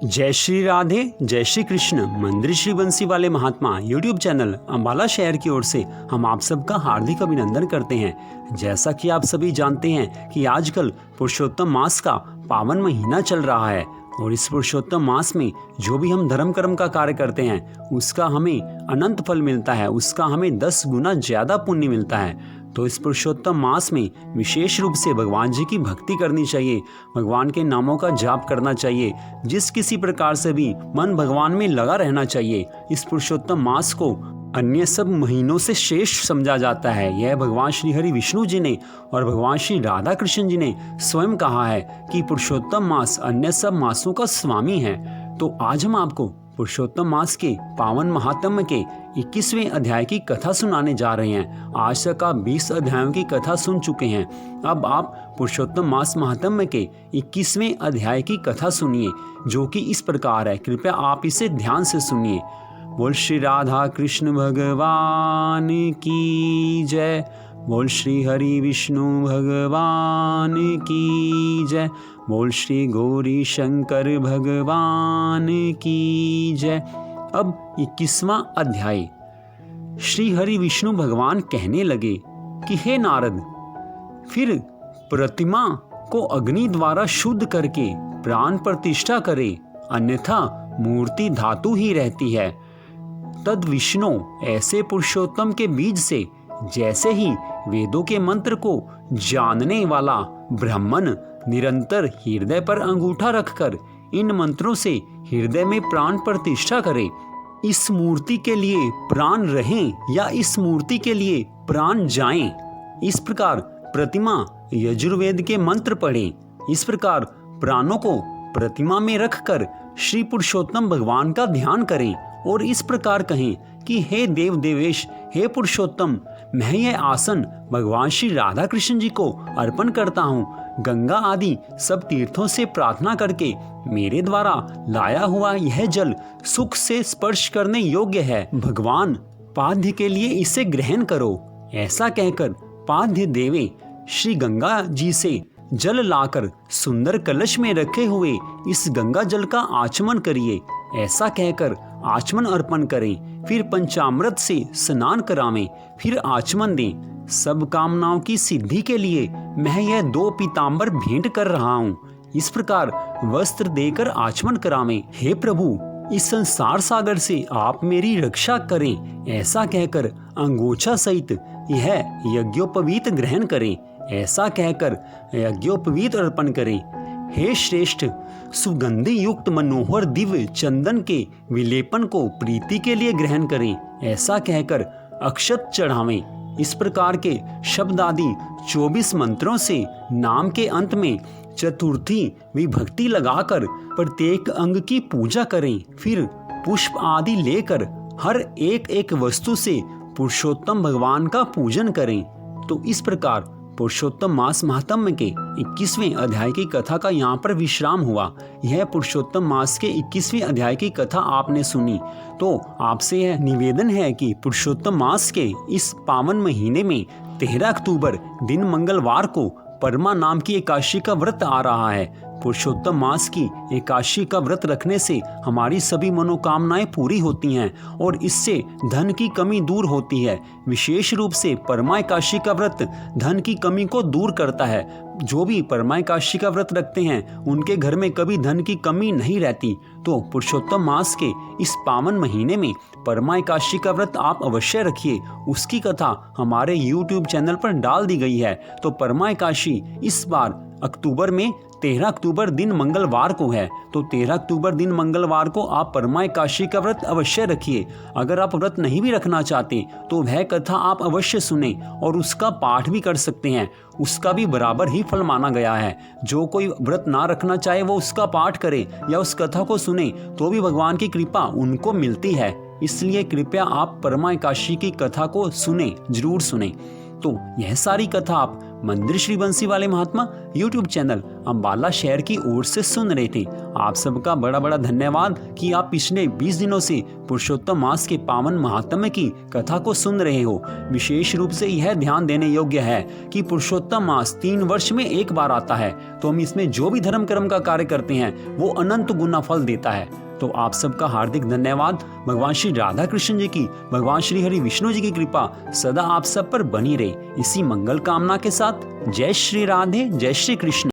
जय श्री राधे, जय श्री कृष्ण। मंदिर श्री बंसी वाले महात्मा यूट्यूब चैनल अंबाला शहर की ओर से हम आप सबका हार्दिक अभिनंदन करते हैं। जैसा कि आप सभी जानते हैं कि आजकल पुरुषोत्तम मास का पावन महीना चल रहा है और इस पुरुषोत्तम मास में जो भी हम धर्म कर्म का कार्य करते हैं उसका हमें अनंत फल मिलता है, उसका हमें 10 गुना ज़्यादा पुण्य मिलता है। तो इस पुरुषोत्तम मास में विशेष रूप से भगवान जी की भक्ति करनी चाहिए, भगवान के नामों का जाप करना चाहिए। जिस किसी प्रकार से भी मन भगवान में लगा रहना चाहिए। इस पुरुषोत्तम मास को अन्य सब महीनों से श्रेष्ठ समझा जाता है। यह भगवान श्री हरि विष्णु जी ने और भगवान श्री राधा कृष्ण जी ने स्वयं कहा है कि पुरुषोत्तम मास अन्य सब मासों का स्वामी है। तो आज हम आपको पुरुषोत्तम मास के पावन महात्म्य के 21वें अध्याय की कथा सुनाने जा रहे हैं। आज तक आप 20 अध्यायों की कथा सुन चुके हैं। अब आप पुरुषोत्तम मास महात्म्य के 21वें अध्याय की कथा सुनिए, जो कि इस प्रकार है। कृपया आप इसे ध्यान से सुनिए। बोल श्री राधा कृष्ण भगवान की जय। बोल श्री हरि विष्णु भगवान की जय। बोल श्री गौरी शंकर भगवान की जय। अब 21वां अध्याय। श्री हरि विष्णु भगवान कहने लगे कि हे नारद, फिर प्रतिमा को अग्नि द्वारा शुद्ध करके प्राण प्रतिष्ठा करे, अन्यथा मूर्ति धातु ही रहती है। तद विष्णु ऐसे पुरुषोत्तम के बीज से जैसे ही वेदों के मंत्र को जानने वाला ब्राह्मण निरंतर हृदय पर अंगूठा रखकर इन मंत्रों से हृदय में प्राण प्रतिष्ठा करे, इस मूर्ति के लिए प्राण रहें या इस मूर्ति के लिए प्राण जाएं, इस प्रकार प्रतिमा यजुर्वेद के मंत्र पढ़ें। इस प्रकार प्राणों को प्रतिमा में रखकर श्री पुरुषोत्तम भगवान का ध्यान करें और इस प्रकार कहें कि हे देव देवेश, हे पुरुषोत्तम, मैं यह आसन भगवान श्री राधा कृष्ण जी को अर्पण करता हूँ। गंगा आदि सब तीर्थों से प्रार्थना करके मेरे द्वारा लाया हुआ यह जल सुख से स्पर्श करने योग्य है। भगवान पाद्य के लिए इसे ग्रहण करो। ऐसा कहकर पाद्य देवे श्री गंगा जी से जल लाकर सुंदर कलश में रखे हुए इस गंगा जल का आचमन करिए। ऐसा कहकर आचमन अर्पण करें, फिर पंचामृत से स्नान करावें, फिर आचमन दें। सब कामनाओं की सिद्धि के लिए मैं यह 2 पीताम्बर भेंट कर रहा हूँ। इस प्रकार वस्त्र देकर आचमन करावें। हे प्रभु, इस संसार सागर से आप मेरी रक्षा करें। ऐसा कहकर अंगोछा सहित यह यज्ञोपवीत ग्रहण करें। ऐसा कहकर यज्ञोपवीत अर्पण करें। हे श्रेष्ठ, सुगंधि युक्त मनोहर दिव्य चंदन के विलेपन को प्रीति के लिए ग्रहण करें। ऐसा कहकर अक्षत चढ़ावें। इस प्रकार के शब्द आदि 24 मंत्रों से नाम के अंत में चतुर्थी विभक्ति लगाकर प्रत्येक अंग की पूजा करें। फिर पुष्प आदि लेकर हर एक वस्तु से पुरुषोत्तम भगवान का पूजन करें। तो इस प्रकार पुरुषोत्तम मास महात्म्य के 21वें अध्याय की कथा का यहाँ पर विश्राम हुआ। यह पुरुषोत्तम मास के 21वें अध्याय की कथा आपने सुनी। तो आपसे यह निवेदन है कि पुरुषोत्तम मास के इस पावन महीने में 13 अक्टूबर दिन मंगलवार को परमा नाम की एकादशी का व्रत आ रहा है। पुरुषोत्तम मास की एकादशी का व्रत रखने से हमारी सभी मनोकामनाएं पूरी होती हैं और इससे धन की कमी दूर होती है। विशेष रूप से परमा एकादशी का व्रत धन की कमी को दूर करता है। जो भी परमा एकादशी का व्रत रखते हैं उनके घर में कभी धन की कमी नहीं रहती। तो पुरुषोत्तम मास के इस पावन महीने में परमा एकादशी का व्रत आप अवश्य रखिए। उसकी कथा हमारे YouTube चैनल पर डाल दी गई है। तो परमा एकादशी इस बार अक्टूबर में 13 अक्टूबर दिन मंगलवार को है। तो 13 अक्टूबर दिन मंगलवार को आप परमा एकादशी का व्रत अवश्य रखिए। अगर आप व्रत नहीं भी रखना चाहते तो वह कथा आप अवश्य सुने और उसका पाठ भी कर सकते हैं। उसका भी बराबर ही फल माना गया है। जो कोई व्रत ना रखना चाहे वो उसका पाठ करे या उस कथा को सुने तो भी भगवान की कृपा उनको मिलती है। इसलिए कृपया आप परमा एकादशी की कथा को सुने, जरूर सुने। तो यह सारी कथा आप मंदिर श्री बंसी वाले महात्मा यूट्यूब चैनल अम्बाला शहर की ओर से सुन रहे थे। आप सबका बड़ा बड़ा धन्यवाद कि आप पिछले 20 दिनों से पुरुषोत्तम मास के पावन महात्म्य की कथा को सुन रहे हो। विशेष रूप से यह ध्यान देने योग्य है कि पुरुषोत्तम मास 3 वर्ष में एक बार आता है, तो हम इसमें जो भी धर्म कर्म का कार्य करते हैं वो अनंत गुना फल देता है। तो आप सबका हार्दिक धन्यवाद। भगवान श्री राधा कृष्ण जी की, भगवान श्री हरि विष्णु जी की कृपा सदा आप सब पर बनी रहे। इसी मंगल कामना के साथ जय श्री राधे, जय श्री कृष्ण।